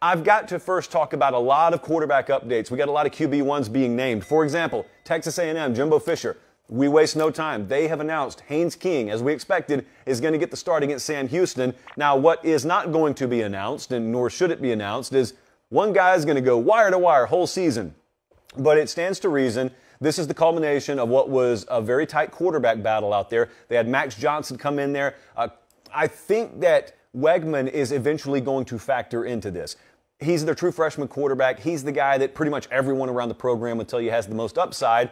I've got to first talk about a lot of quarterback updates. We got a lot of QB1s being named. For example, Texas A&M, Jimbo Fisher. We waste no time. They have announced Haynes King, as we expected, is going to get the start against Sam Houston. Now, what is not going to be announced, and nor should it be announced, is one guy is going to go wire to wire whole season. But it stands to reason this is the culmination of what was a very tight quarterback battle out there. They had Max Johnson come in there. I think that Wegman is eventually going to factor into this. He's their true freshman quarterback. He's the guy that pretty much everyone around the program would tell you has the most upside.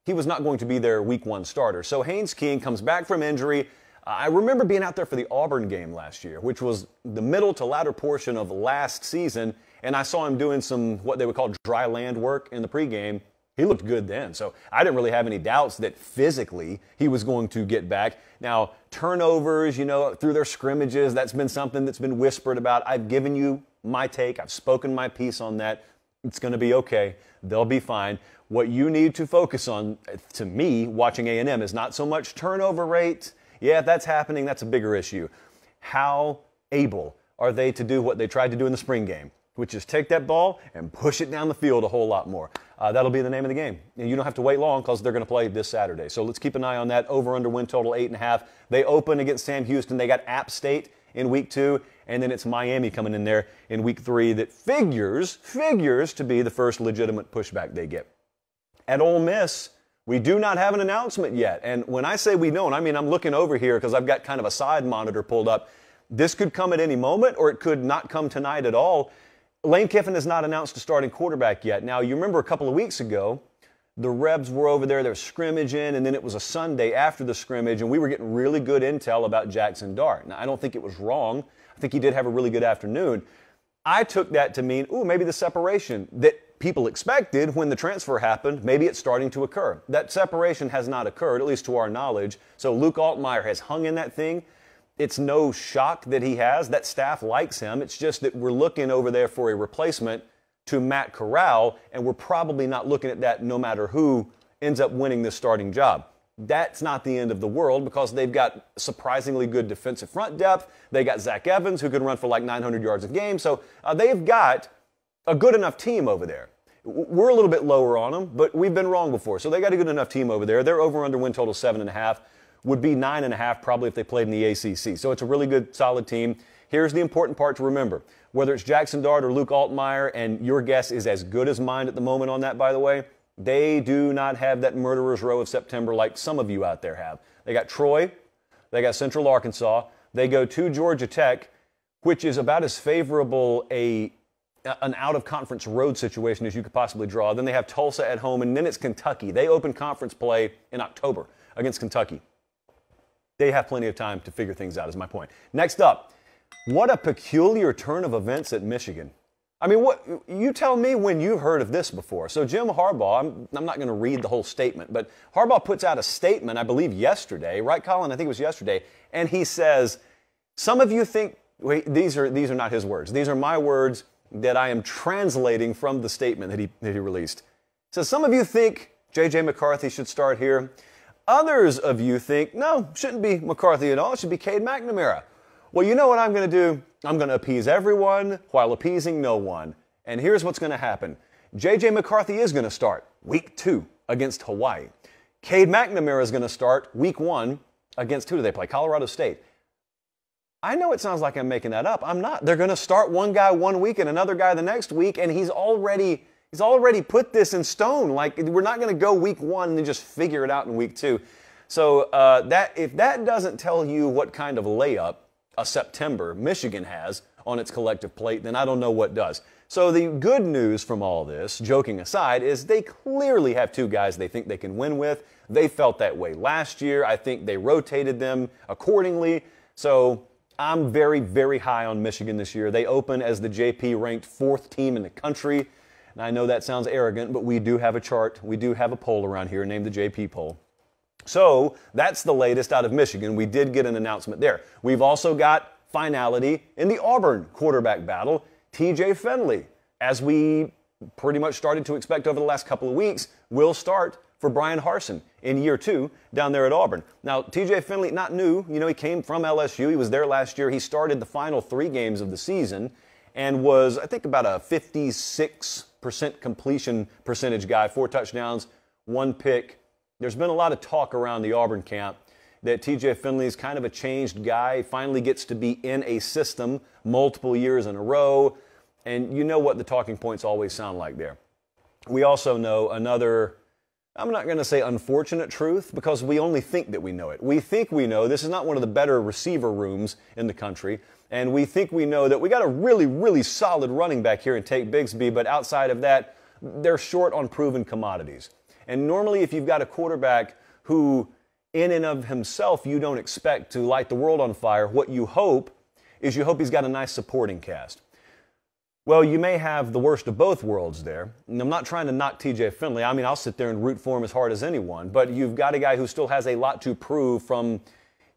He was not going to be their week one starter. So Haynes King comes back from injury. I remember being out there for the Auburn game last year, which was the middle to latter portion of last season, and I saw him doing some what they would call dry land work in the pregame. He looked good then, so I didn't really have any doubts that physically he was going to get back. Now, turnovers, through their scrimmages, that's been something that's been whispered about. I've given you my take. I've spoken my piece on that. It's going to be okay. They'll be fine. What you need to focus on, to me, watching A&M, is not so much turnover rate. Yeah, if that's happening, that's a bigger issue. How able are they to do what they tried to do in the spring game, which is take that ball and push it down the field a whole lot more. That'll be the name of the game. And you don't have to wait long because they're going to play this Saturday. So let's keep an eye on that. Over-under win total 8.5. They open against Sam Houston. They got App State in week 2, and then it's Miami coming in there in week 3 that figures to be the first legitimate pushback they get. At Ole Miss, we do not have an announcement yet. And when I say we don't, I mean I'm looking over here because I've got kind of a side monitor pulled up. This could come at any moment, or it could not come tonight at all. Lane Kiffin has not announced a starting quarterback yet. Now, you remember a couple of weeks ago, the Rebs were over there, they were scrimmaging, and then it was a Sunday after the scrimmage, and we were getting really good intel about Jackson Dart. Now, I don't think it was wrong. I think he did have a really good afternoon. I took that to mean, maybe the separation that people expected when the transfer happened, maybe it's starting to occur. That separation has not occurred, at least to our knowledge. So Luke Altmaier has hung in that thing. It's no shock that he has. That staff likes him. It's just that we're looking over there for a replacement to Matt Corral, and we're probably not looking at that no matter who ends up winning this starting job. That's not the end of the world because they've got surprisingly good defensive front depth. They got Zach Evans, who can run for like 900 yards a game. So they've got a good enough team over there. We're a little bit lower on them, but we've been wrong before. So they got a good enough team over there. Their over-under win total 7.5. Would be 9.5 probably if they played in the ACC. So it's a really good, solid team. Here's the important part to remember. Whether it's Jackson Dart or Luke Altmaier, and your guess is as good as mine at the moment on that, by the way, they do not have that murderer's row of September like some of you out there have. They got Troy. They got Central Arkansas. They go to Georgia Tech, which is about as favorable an out-of-conference road situation as you could possibly draw. Then they have Tulsa at home, and then it's Kentucky. They open conference play in October against Kentucky. They have plenty of time to figure things out, is my point. Next up, what a peculiar turn of events at Michigan. I mean, you tell me when you've heard of this before. So Jim Harbaugh, I'm not going to read the whole statement, but Harbaugh puts out a statement, I believe yesterday, right, Colin? I think it was yesterday, and he says, some of you think, wait, these are not his words. These are my words that I am translating from the statement that he released. He says, some of you think J.J. McCarthy should start here. Others of you think, no, shouldn't be McCarthy at all. It should be Cade McNamara. Well, you know what I'm going to do? I'm going to appease everyone while appeasing no one. And here's what's going to happen. J.J. McCarthy is going to start week 2 against Hawaii. Cade McNamara is going to start week 1 against, who do they play? Colorado State. I know it sounds like I'm making that up. I'm not. They're going to start one guy one week and another guy the next week, and he's already put this in stone. Like, we're not going to go week 1 and then just figure it out in week 2. So if that doesn't tell you what kind of layup a September Michigan has on its collective plate, then I don't know what does. So the good news from all this, joking aside, is they clearly have 2 guys they think they can win with. They felt that way last year. I think they rotated them accordingly. So I'm very, very high on Michigan this year. They open as the JP-ranked 4th team in the country. And I know that sounds arrogant, but we do have a chart. We do have a poll around here named the JP poll. So that's the latest out of Michigan. We did get an announcement there. We've also got finality in the Auburn quarterback battle. TJ Finley, as we pretty much started to expect over the last couple of weeks, will start for Brian Harsin in year 2 down there at Auburn. Now, TJ Finley, not new. He came from LSU. He was there last year. He started the final 3 games of the season. and was, I think, about a 56% completion percentage guy, 4 touchdowns, 1 pick. There's been a lot of talk around the Auburn camp that TJ Finley is kind of a changed guy, finally gets to be in a system multiple years in a row, and you know what the talking points always sound like there. We also know another, I'm not going to say unfortunate truth, because we only think that we know it. We think we know this is not one of the better receiver rooms in the country, and we think we know that we got a really, really solid running back here in Tate Bigsby, but outside of that, they're short on proven commodities. And normally if you've got a quarterback who, in and of himself, you don't expect to light the world on fire, what you hope is he's got a nice supporting cast. Well, you may have the worst of both worlds there. And I'm not trying to knock TJ Finley. I mean, I'll sit there and root for him as hard as anyone. But you've got a guy who still has a lot to prove from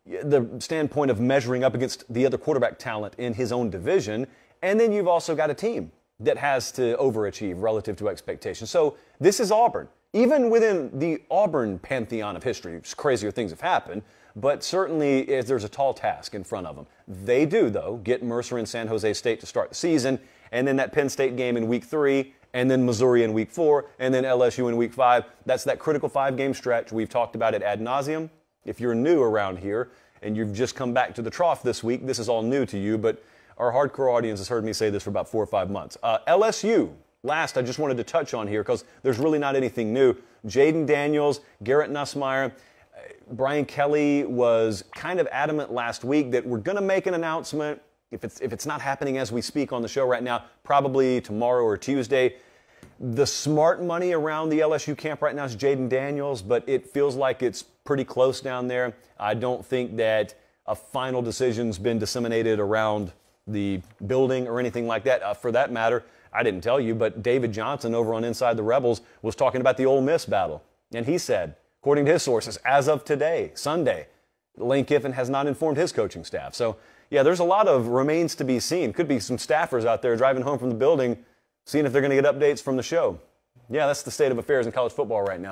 the standpoint of measuring up against the other quarterback talent in his own division. And then you've also got a team that has to overachieve relative to expectations. So this is Auburn. Even within the Auburn pantheon of history, crazier things have happened, but certainly there's a tall task in front of them. They do, though, get Mercer and San Jose State to start the season, and then that Penn State game in Week 3, and then Missouri in Week 4, and then LSU in Week 5. That's that critical 5-game stretch. We've talked about it ad nauseum. If you're new around here and you've just come back to the trough this week, this is all new to you, but our hardcore audience has heard me say this for about 4 or 5 months. LSU. Last, I just wanted to touch on here because there's really not anything new. Jaden Daniels, Garrett Nussmeier, Brian Kelly was kind of adamant last week that we're going to make an announcement. If it's not happening as we speak on the show right now, probably tomorrow or Tuesday. The smart money around the LSU camp right now is Jaden Daniels, but it feels like it's pretty close down there. I don't think that a final decision's been disseminated around the building or anything like that. For that matter, I didn't tell you, but David Johnson over on Inside the Rebels was talking about the Ole Miss battle. And he said, according to his sources, as of today, Sunday, Lane Kiffin has not informed his coaching staff. So, yeah, there's a lot of remains to be seen. Could be some staffers out there driving home from the building, seeing if they're going to get updates from the show. Yeah, that's the state of affairs in college football right now.